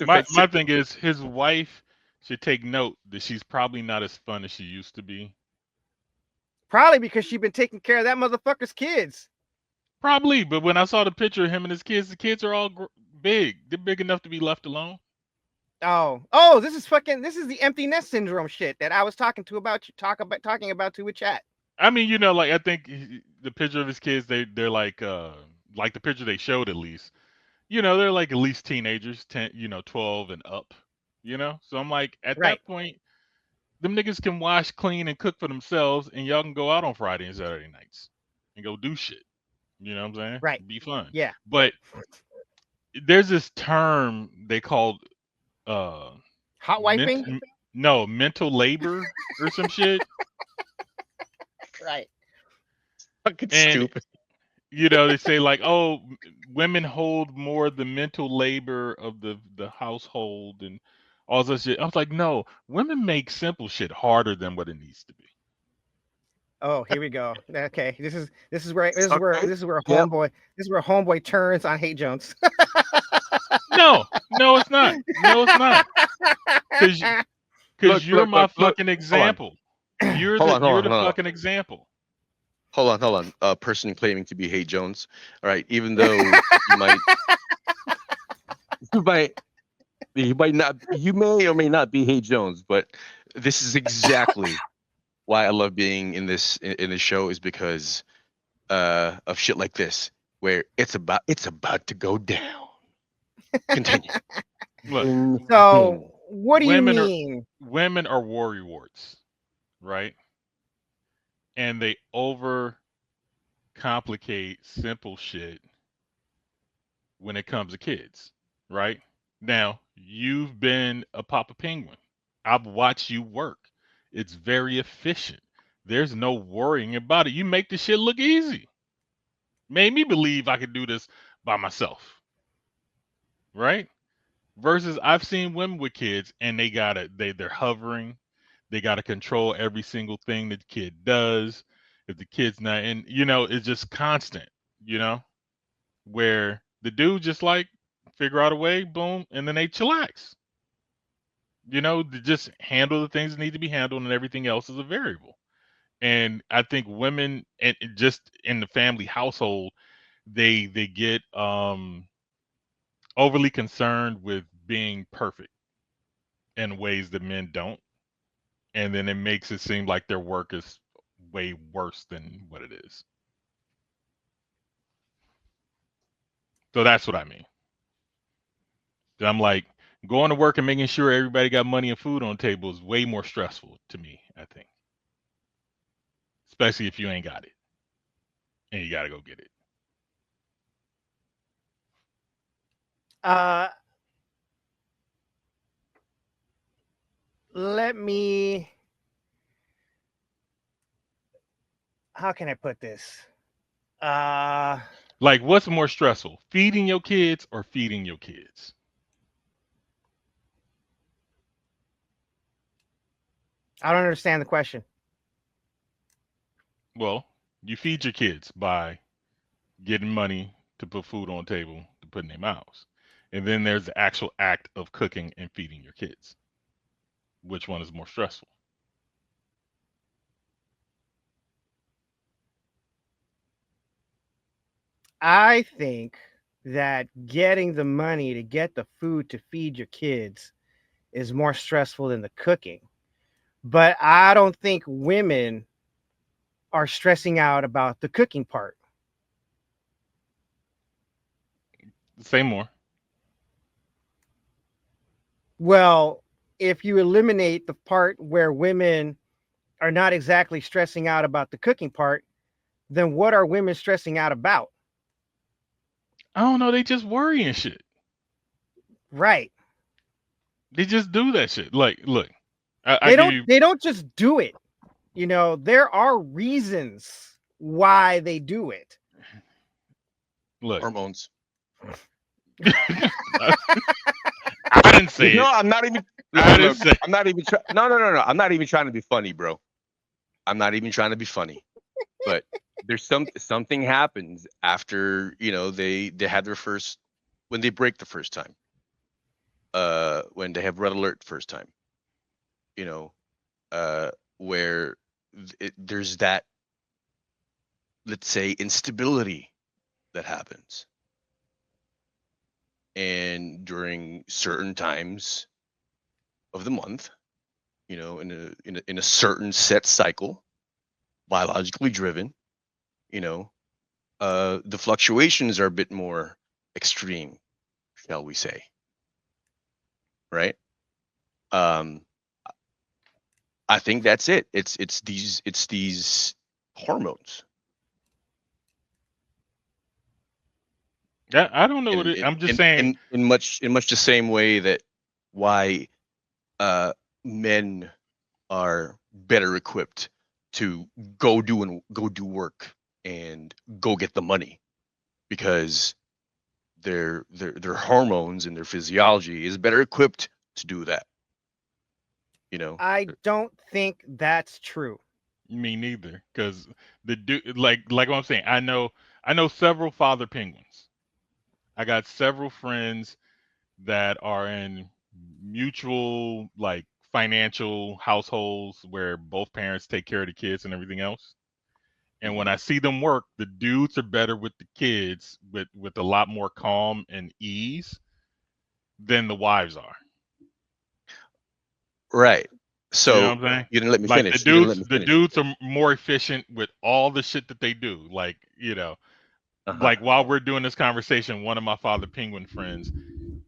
My thing is his wife should take note that she's probably not as fun as she used to be. Probably because she's been taking care of that motherfucker's kids. Probably, but when I saw the picture of him and his kids, the kids are all big. They're big enough to be left alone. Oh, this is fucking. This is the empty nest syndrome shit that I was talking about to a chat. I mean, like I think the picture of his kids, they're like the picture they showed at least. They're like at least teenagers, 10, 12 and up. So I'm like, at Right, that point, them niggas can wash, clean, and cook for themselves, and y'all can go out on Friday and Saturday nights and go do shit. You know what I'm saying? right. Be fun. Yeah. But there's this term they called uh Hot ment- wiping. m- no mental labor or some shit, Right. Fucking and stupid. they say like, oh, women hold more of the mental labor of the household and all this shit. I was like, no, women make simple shit harder than what it needs to be. Oh, here we go. Okay, this is where Okay. this is where Yep. homeboy turns on Hate Jones. No, no, it's not. No, it's not. Because Look, you're look, my look, look. fucking Hold on. example. You're Hold the on, hold you're on, the hold on. fucking example. Hold on. Person claiming to be Hey Jones. All right, even though you might, you might, you may or may not be Hey Jones, but this is exactly why I love being in this show is because of shit like this, where it's about to go down. Continue. Look, So, what do you women are mean? women are warts, right? And they over complicate simple shit when it comes to kids, right? Now, you've been a Papa Penguin. I've watched you work. It's very efficient. There's no worrying about it. You make the shit look easy. Made me believe I could do this by myself, right? Versus I've seen women with kids and they're hovering. They gotta control every single thing that the kid does. If the kid's not in, it's just constant, you know, where the dude just like figure out a way, boom, and then they chillax. To just handle the things that need to be handled and everything else is a variable. And I think women and just in the family household, they get overly concerned with being perfect in ways that men don't. And then it makes it seem like their work is way worse than what it is. So that's what I mean. I'm like, going to work and making sure everybody got money and food on the table is way more stressful to me, I think. Especially if you ain't got it and you got to go get it. Uh, let me. How can I put this? Uh, Like, what's more stressful, feeding your kids or feeding your kids? I don't understand the question. Well, you feed your kids by getting money to put food on the table to put in their mouths. And then there's the actual act of cooking and feeding your kids. Which one is more stressful? I think that getting the money to get the food to feed your kids is more stressful than the cooking. But I don't think women are stressing out about the cooking part. Say more. Well, if you eliminate the part where women are not exactly stressing out about the cooking part, then what are women stressing out about? I don't know. They just worry and shit. Right. They just do that shit. Like, look, I They give don't you. they don't just do it. There are reasons why they do it. Look, Hormones. I didn't say No, it. I'm not even. I didn't Look, say. I'm not even. No. I'm not even trying to be funny, bro. I'm not even trying to be funny. But there's something happens after they had their first when they break the first time. when they have red alert first time, where there's that, let's say, instability that happens, and during certain times of the month, in a certain set cycle, biologically driven, the fluctuations are a bit more extreme, shall we say, right? um I think that's it. It's these hormones, I don't know what and it. I'm just saying. in much the same way that why uh men are better equipped to go do work and go get the money, because their hormones and their physiology is better equipped to do that. I don't think that's true. Me neither, because the dude, like what I'm saying, I know several father penguins. I got several friends that are in mutual like financial households where both parents take care of the kids and everything else. And when Mhm. I see them work, the dudes are better with the kids with a lot more calm and ease than the wives are. Right. You know So what I'm saying? you didn't let me Like the finish. You didn't let dudes, me the finish. dudes are more efficient with all the shit that they do. Uh-huh. Like while we're doing this conversation, one of my father penguin friends,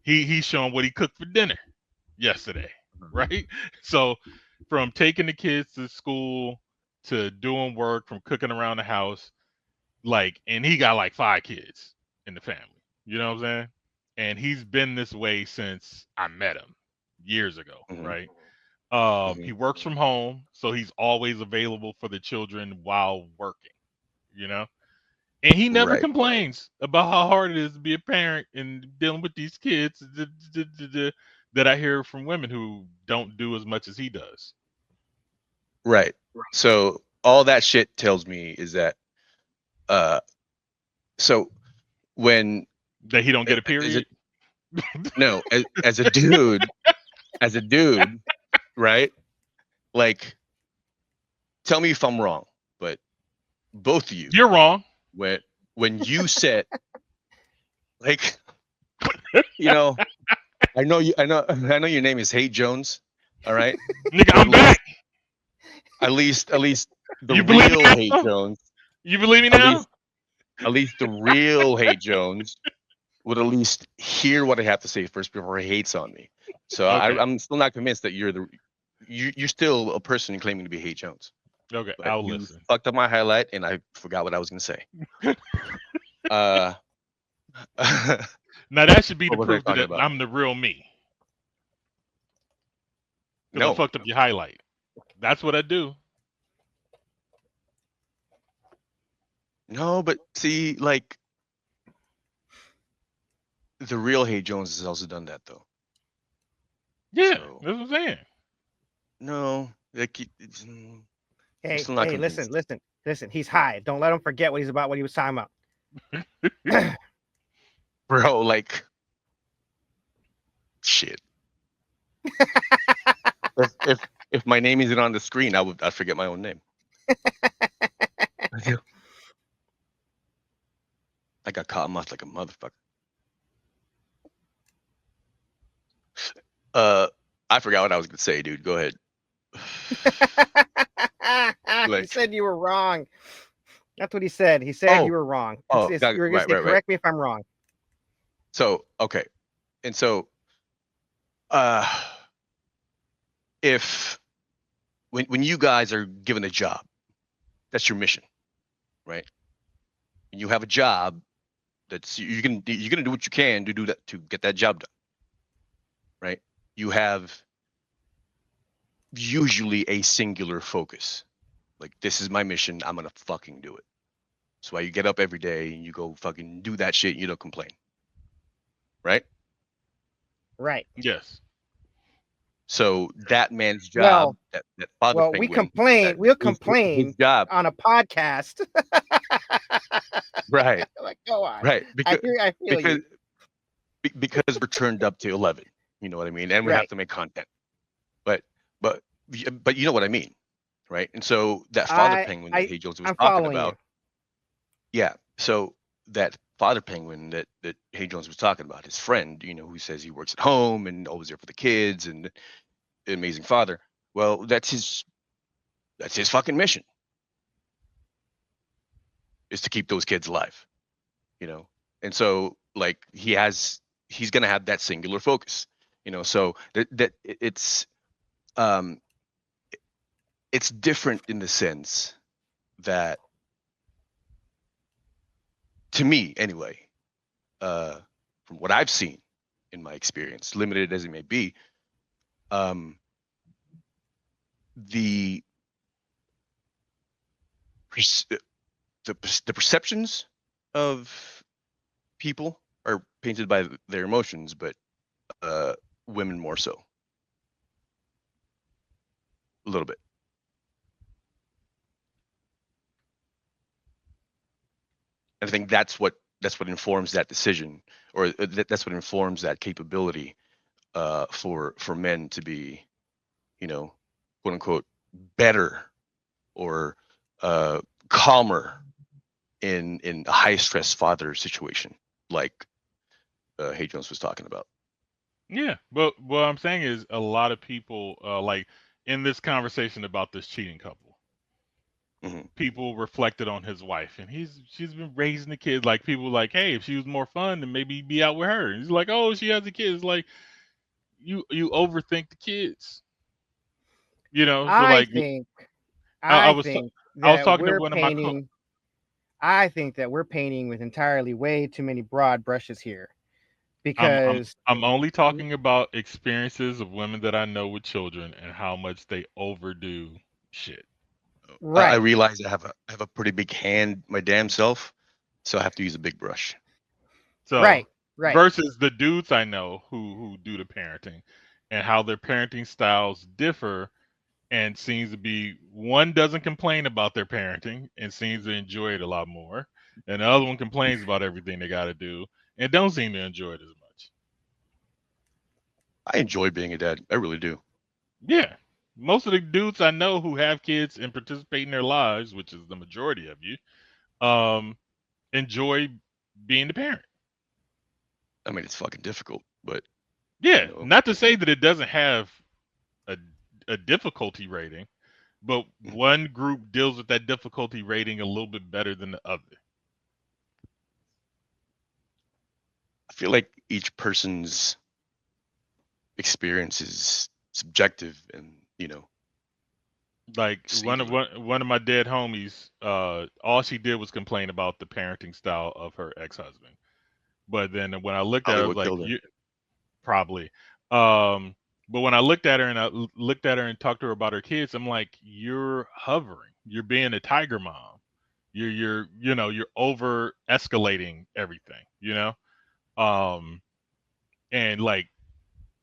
he's showing what he cooked for dinner yesterday, right? So from taking the kids to school to doing work, from cooking around the house, and he got like 5 kids in the family. You know what I'm saying? And he's been this way since I met him years ago, Mhm. right? Mhm. He works from home, so he's always available for the children while working, you know? And he never Right. complains about how hard it is to be a parent and dealing with these kids that I hear from women who don't do as much as he does. Right. So all that shit tells me is that uh so when That he don't get a as a period. no, as a dude, right? Like, tell me if I'm wrong, but both of you, You're wrong. when you said, like, you know, I know your name is Hate Jones, all right? Nigga, But I'm back. at least the You believe me real Hate now? Jones, You believe me at now? least the real Hate Jones would at least hear what I have to say first before he hates on me. So Okay. I'm still not convinced that you're still a person claiming to be Hate Jones. Okay. But I'll you listen. fucked up my highlight, and I forgot what I was gonna say. Uh, Now that should be the what was I proof talking that about? I'm the real me because I No, fucked up your highlight. That's what I do. no, but see, like, the real Hate Jones has also done that though. Yeah, So that's what I'm saying. no, like, I'm Hey, still not hey, listen, convinced, listen, listen. He's high. Don't let him forget what he was talking about. bro. Like, shit. If my name isn't on the screen, I'd forget my own name. I got caught off like a motherfucker. Uh, I forgot what I was gonna say, dude. Go ahead. He Like, said you were wrong. That's what he said. He said oh, you were wrong. You were gonna right, say, right, right. correct me if I'm wrong. So, okay, and so, uh, if when you guys are given a job, that's your mission, right? And you have a job that's you're gonna do what you can to do that, to get that job done, right? You have usually a singular focus. Like, this is my mission. I'm gonna fucking do it. That's why you get up every day and you go fucking do that shit. And you don't complain, right? Right. Yes. So that man's job, Well, that father well, we penguin, complain. that We'll his complain job, on a podcast. right, Like, go on. right, I feel you. because because we're turned up to 11. You know what I mean? And we have Right. to make content. But but but you know what I mean, right? And so that father I penguin that I Hey Jones was I'm talking following you. about, yeah. So that father penguin that Hey Jones was talking about, his friend, who says he works at home and always there for the kids and an amazing father. Well, that's his fucking mission, is to keep those kids alive, you know. And so like he's gonna have that singular focus, So um it's different in the sense that, to me anyway, uh, from what I've seen in my experience, limited as it may be, um, the perce- the perceptions of people are painted by their emotions, but uh, women more so, a little bit. And I think that's what informs that decision, or that's what informs that capability for men to be, quote unquote, better or uh, calmer in a high stress father situation, like Hay Jones was talking about. Yeah, but what I'm saying is a lot of people, like in this conversation about this cheating couple, Hmm. people reflected on his wife, and she's been raising the kids. Like people like, hey, if she was more fun, then maybe he'd be out with her. And he's like, oh, she has the kids. Like you overthink the kids, So I like think I, I I was think I was that talking to we're one of my painting I think that we're painting with entirely way too many broad brushes here I'm I'm because I'm only talking about experiences of women that I know with children and how much they overdo shit. I right, realize I have a pretty big hand, my damn self, so I have to use a big brush. So right, right. versus the dudes I know who do the parenting and how their parenting styles differ and seems to be one doesn't complain about their parenting and seems to enjoy it a lot more, and the other one complains about everything they got to do and don't seem to enjoy it as much. I enjoy being a dad. I really do. Yeah, most of the dudes I know who have kids and participate in their lives, which is the majority of you, um, enjoy being the parent. I mean, it's fucking difficult, but you Yeah, know, not to say that it doesn't have a a difficulty rating, but one group deals with that difficulty rating a little bit better than the other. I feel like each person's experience is subjective and Like singular. one of my dead homies, all she did was complain about the parenting style of her ex-husband. But then when I looked at her, I was Hollywood like, killed her. you probably. Um, but when I looked at her and looked at her and talked to her about her kids, I'm like, you're hovering. You're being a tiger mom. You're over escalating everything, Um, and like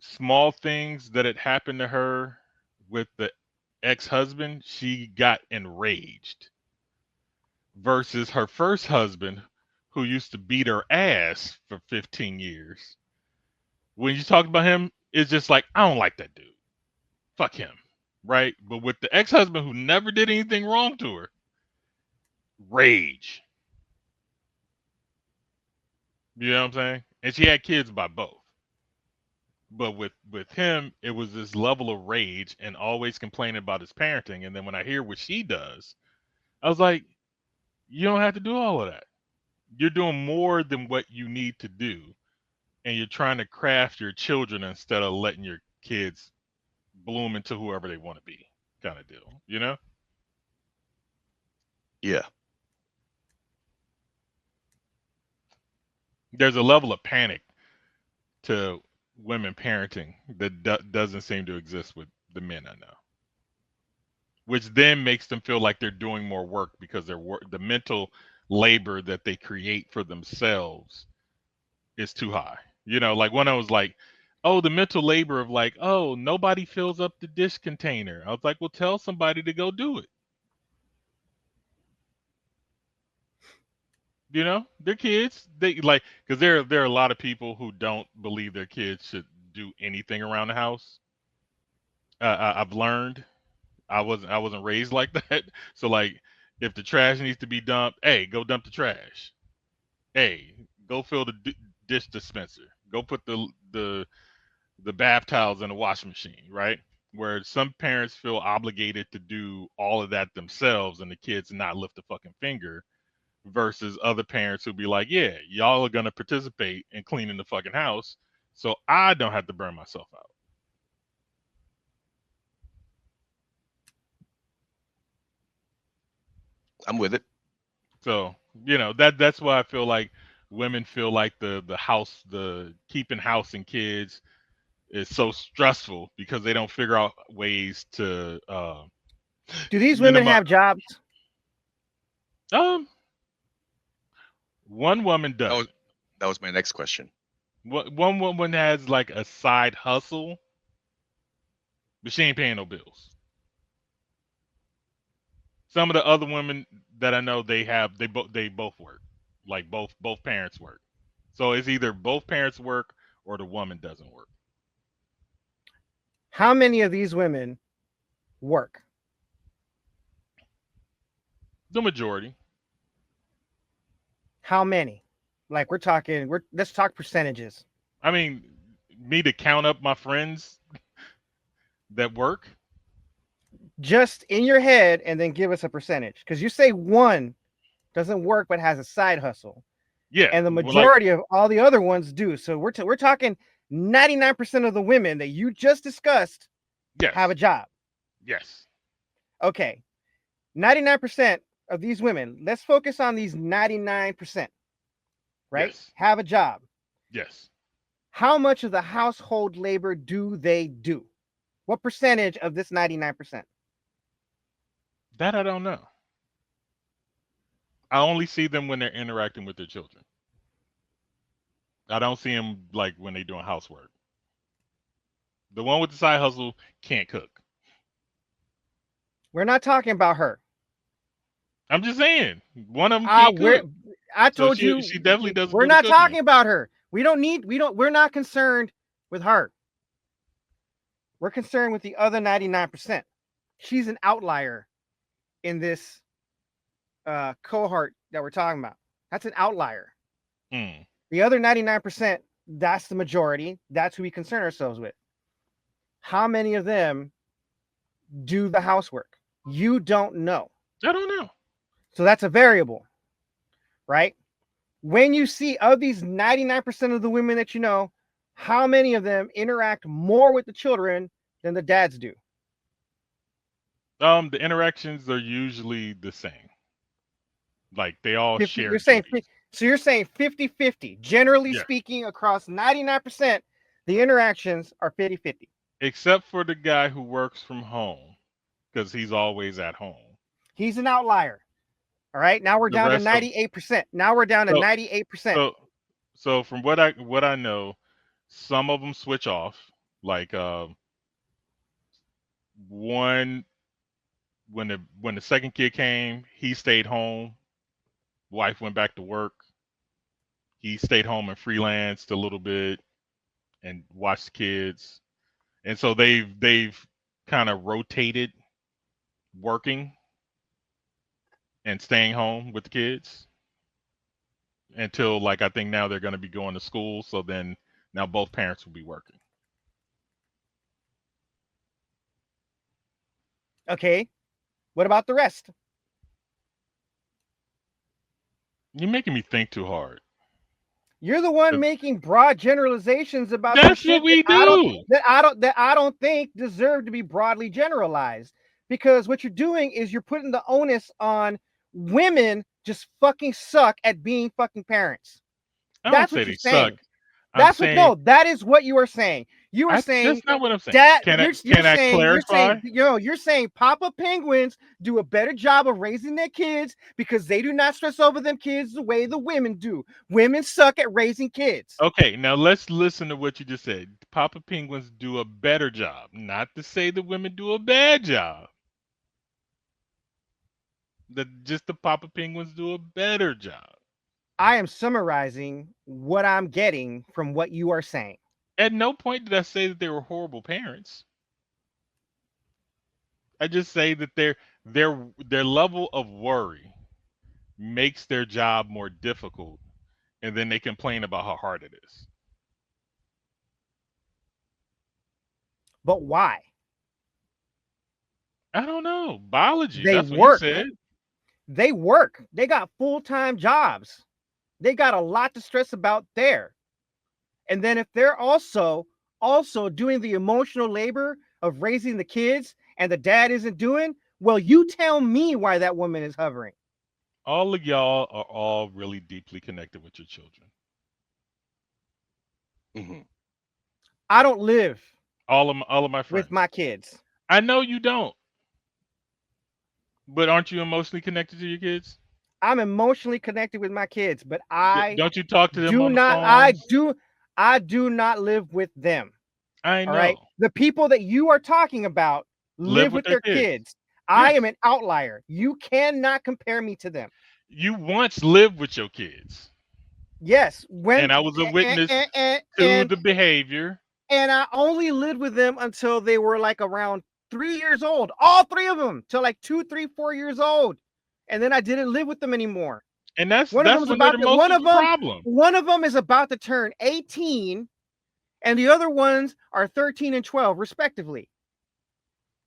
small things that had happened to her with the ex-husband, she got enraged versus her first husband who used to beat her ass for 15 years. When you talk about him, it's just like, I don't like that dude. Fuck him. Right? But with the ex-husband who never did anything wrong to her, rage. You know what I'm saying? And she had kids by both. But with him, it was this level of rage and always complaining about his parenting. And then when I hear what she does, I was like, you don't have to do all of that. You're doing more than what you need to do, and you're trying to craft your children instead of letting your kids bloom into whoever they want to be, kind of deal. Yeah, There's a level of panic to women parenting that doesn't seem to exist with the men I know, which then makes them feel like they're doing more work because the mental labor that they create for themselves is too high. Like when I was like, oh, the mental labor of like, oh, nobody fills up the dish container. I was like, well, tell somebody to go do it. Their kids, they like, because there are a lot of people who don't believe their kids should do anything around the house. I've learned I wasn't raised like that. So like, if the trash needs to be dumped, hey, go dump the trash. Hey, go fill the dish dispenser. Go put the bath towels in the washing machine, right? Where some parents feel obligated to do all of that themselves and the kids not lift a fucking finger, versus other parents who be like, yeah, y'all are gonna participate in cleaning the fucking house, so I don't have to burn myself out. I'm with it. So, that's why I feel like women feel like the keeping house and kids is so stressful, because they don't figure out ways to Do these women minimize. have jobs? Um, one woman That was doesn't. that was my next question. One woman has like a side hustle, but she ain't paying no bills. Some of the other women that I know, they both work, like both parents work. So it's either both parents work or the woman doesn't work. How many of these women work? The majority. How many? Like let's talk percentages. I mean, me to count up my friends that work. Just in your head, and then give us a percentage. Because you say one doesn't work but has a side hustle, Yeah, and the well, like, majority of all the other ones do. So we're talking 99% of the women that you just discussed have a yes, job. yes, Okay, 99% of these women. Let's focus on these 99%. Right? yes, Have a job. yes. How much of the household labor do they do? What percentage of this 99%? That I don't know. I only see them when they're interacting with their children. I don't see them like when they're doing housework. The one with the side hustle can't cook. We're not talking about her. I'm just saying, one of them can't cook. I So told she you she definitely doesn't we're do the not cooking. talking about her. We're not concerned with her. We're concerned with the other 99%. She's an outlier in this cohort that we're talking about. That's an outlier. Mm. The other 99%, that's the majority. That's who we concern ourselves with. How many of them do the housework? You don't know. I don't know. So that's a variable, right? When you see of these 99% of the women that you know, how many of them interact more with the children than the dads do? The interactions are usually the same. Like, they all 50, share you're saying duties. so you're saying 50-50. Generally Yeah. speaking, across 99%, the interactions are 50-50. Except for the guy who works from home, because he's always at home. He's an outlier. All right. Now we're The down to rest of 98%. Now we're down to so 98%. so so from what I know, some of them switch off. Like, one, when the second kid came, he stayed home. Wife went back to work. He stayed home and freelanced a little bit and watched the kids. And so they've kind of rotated working and staying home with the kids until, like, I think now they're going to be going to school. So then now both parents will be working. Okay. What about the rest? You're making me think too hard. You're the one 'Cause making broad generalizations about some that's what shit we do. that I don't think deserve to be broadly generalized. Because what you're doing is you're putting the onus on women just fucking suck at being fucking parents. I don't That's say what you're they suck. saying. I'm saying That is what you are saying. You are saying that's not what I'm saying. that Can I you're can I saying clarify? you're saying Papa Penguins do a better job of raising their kids because they do not stress over them kids the way the women do. Women suck at raising kids. Okay, now let's listen to what you just said. Papa Penguins do a better job. Not to say the women do a bad job. Just the Papa Penguins do a better job. I am summarizing what I'm getting from what you are saying. At no point did I say that they were horrible parents. I just say that their level of worry makes their job more difficult, and then they complain about how hard it is. But why? I don't know. Biology, They that's what he work. said. They work. They got full-time jobs. They got a lot to stress about there. And then if they're also doing the emotional labor of raising the kids and the dad isn't doing, well, you tell me why that woman is hovering. All of y'all are all really deeply connected with your children. Hmm. I don't live All of my friends. with my kids. I know you don't, but aren't you emotionally connected to your kids? I'm emotionally connected with my kids, but I Don't you talk to them do on the not phone? I do not live with them. I All right. know. The people that you are talking about Live live with with their their kids. kids. I Yes. am an outlier. You cannot compare me to them. You once lived with your kids, Yes, and when I was a and witness and to and, the behavior. and I only lived with them until they were like around 3 years old. All three of them till like 2, 3, 4 years old, and then I didn't live with them anymore. And that's One of them that's is when they're the about to, most of the problem. one of them is about to turn 18, and the other ones are 13 and 12 respectively.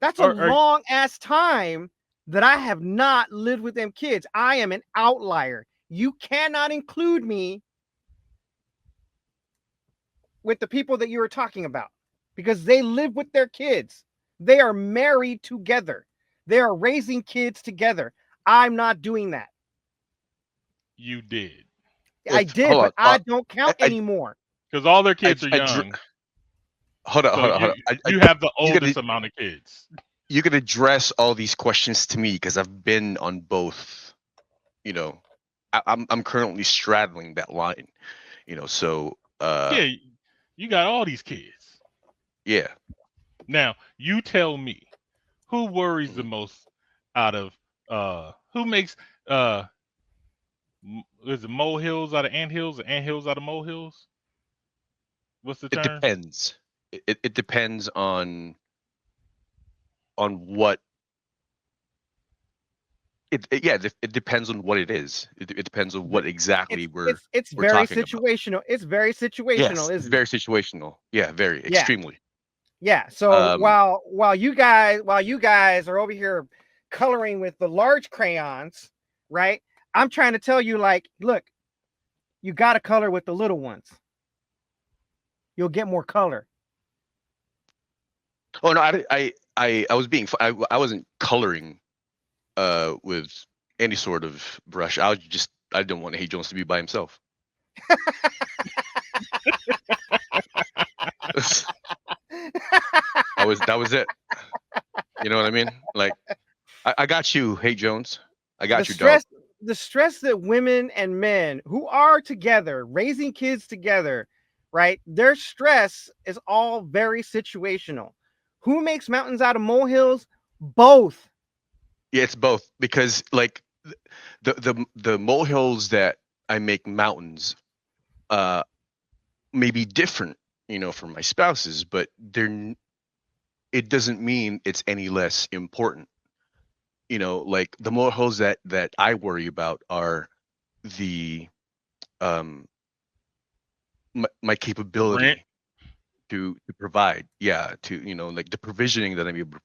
That's a Or long ass time that I have not lived with them kids. I am an outlier. You cannot include me with the people that you were talking about because they live with their kids. They are married together. They are raising kids together. I'm not doing that. you did, I If did, hold but on, I don't count I, anymore. because all their I, kids are I, dr- young. hold on, So hold on, hold you on. you have the You gotta oldest amount of kids. you could address all these questions to me because I've been on both. You know, I'm currently straddling that line. So Yeah, you got all these kids. yeah. Now you tell me who worries the Mhm. most out of who makes uh is it molehills out of anthills or anthills out of molehills? What's the It term? depends. It depends on what yeah, it depends on what it is. It depends on what exactly It's we're very talking about. situational. It's very Yes, situational, it's isn't it? very situational. Yeah, very Yeah. extremely. Yeah. So Um, while you guys are over here coloring with the large crayons, right? I'm trying to tell you, like, look, you got to color with the little ones. You'll get more color. oh no, I was being I wasn't coloring with any sort of brush. I didn't want Hey Jones to be by himself. That was it. You know what I mean? Like I got you, Hey Jones. I the got you, dog. stress the stress that women and men who are together raising kids together, right, their stress is all very situational. Who makes mountains out of molehills? Both. Yeah, it's both because like the molehills that I make mountains uh may be different, from my spouses, but it doesn't mean it's any less important. Like the molehills that I worry about are the my The rent. capability to provide, yeah, to like the provisioning that I'm able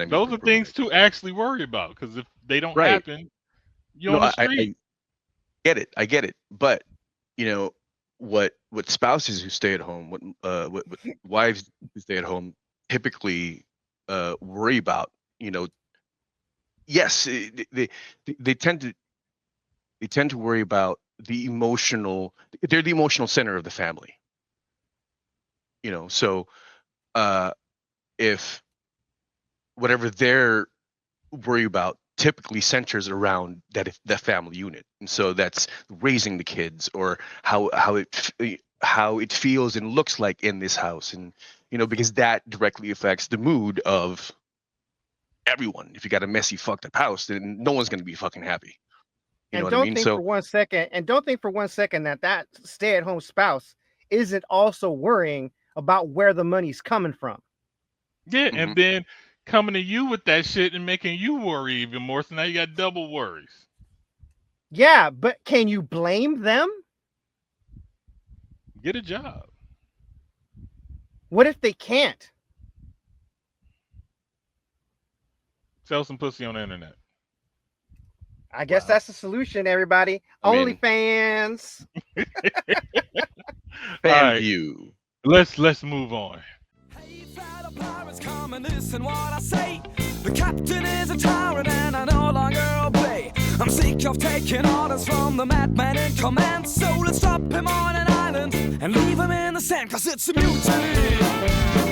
Those to are things provide. to actually worry about because if they don't Right. happen, you're No, on the I street. I get it, but you know what spouses who stay at home, what wives who stay at home typically worry about, yes, they tend to worry about they're the emotional center of the family, so uh if whatever they're worry about typically centers around that family unit, and so that's raising the kids or how it feels and looks like in this house, and because that directly affects the mood of everyone. If you got a messy fucked up house, then no one's going to be fucking happy. You know And what I don't mean? think So for one second, that stay-at-home spouse isn't also worrying about where the money's coming from. Yeah, Mhm. and then coming to you with that shit and making you worry even more. So now you got double worries. Yeah, but can you blame them? Get a job. What if they can't? Sell some pussy on the internet. I guess Wow. that's the solution, everybody. I mean- OnlyFans. Fan Alright. view. Let's move on. Hey, fellow pirates, come and listen what I say. The captain is a tyrant and I no longer obey. I'm sick of taking orders from the madman in command. So let's drop him on an island and leave him in the sand, 'cause it's a mutiny.